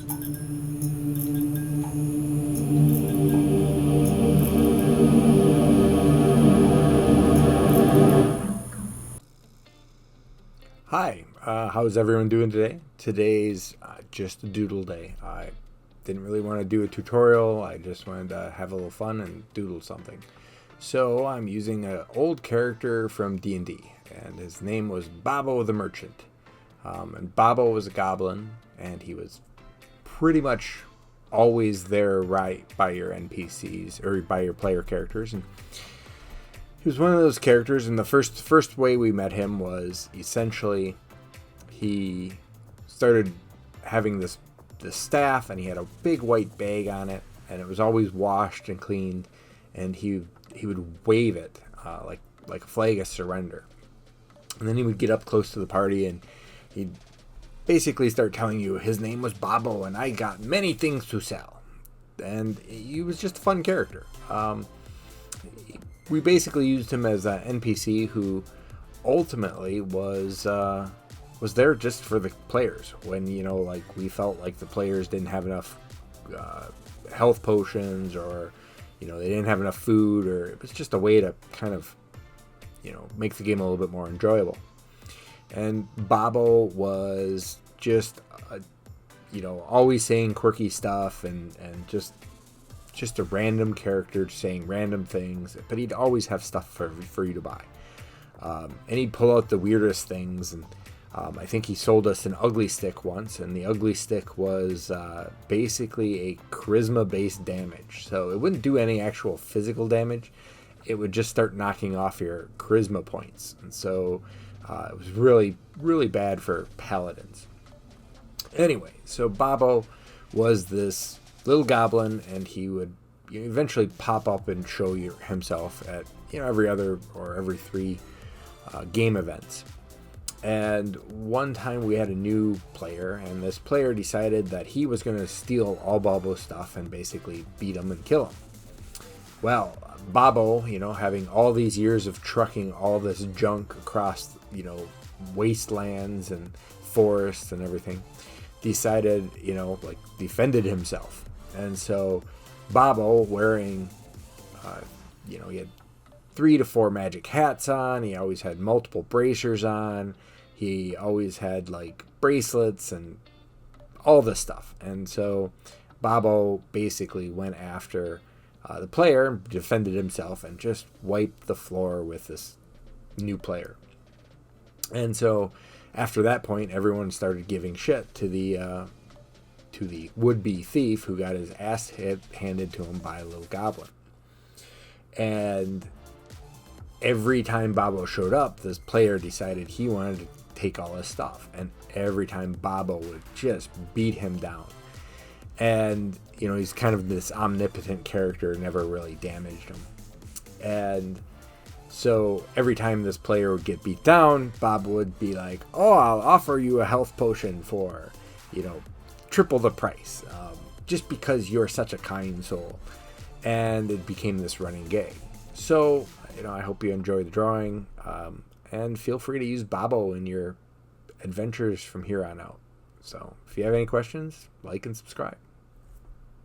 Hi, how's everyone doing today? Today's just a doodle day. I didn't really want to do a tutorial. I just wanted to have a little fun and doodle something. So I'm using an old character from D&D, and his name was Babo the Merchant. And Babo was a goblin, and he was pretty much always there right by your NPCs or by your player characters. And he was one of those characters, and the first way we met him was essentially he started having this staff, and he had a big white bag on it, and it was always washed and cleaned, and he would wave it like a flag of surrender, and then he would get up close to the party, and he'd basically start telling you his name was Babo, and I got many things to sell, and he was just a fun character. We basically used him as an NPC who ultimately was there just for the players. When we felt like the players didn't have enough health potions, or they didn't have enough food, or it was just a way to kind of make the game a little bit more enjoyable. And Babo was just always saying quirky stuff, and just a random character saying random things, but he'd always have stuff for you to buy. And he'd pull out the weirdest things, and I think he sold us an ugly stick once, and the ugly stick was basically a charisma-based damage. So it wouldn't do any actual physical damage. It would just start knocking off your charisma points. And so it was really, really bad for paladins. Anyway, so Babo was this little goblin, and he would eventually pop up and show himself at every other or every 3 game events. And one time we had a new player, and this player decided that he was going to steal all Babo's stuff and basically beat him and kill him. Well, Babo, having all these years of trucking all this junk across wastelands and forests and everything, decided defended himself. And so Babo, wearing he had 3 to 4 magic hats on, he always had multiple bracers on, he always had bracelets and all this stuff. And so Babo basically went after the player, defended himself, and just wiped the floor with this new player. And so after that point, everyone started giving shit to the would-be thief who got his ass handed to him by a little goblin. And every time Babo showed up, this player decided he wanted to take all his stuff, and every time Babo would just beat him down. And he's kind of this omnipotent character, never really damaged him. And so every time this player would get beat down, Bob would be like, "Oh, I'll offer you a health potion for triple the price, just because you're such a kind soul." And it became this running gag. So I hope you enjoy the drawing, and feel free to use Babo in your adventures from here on out. So if you have any questions, like and subscribe.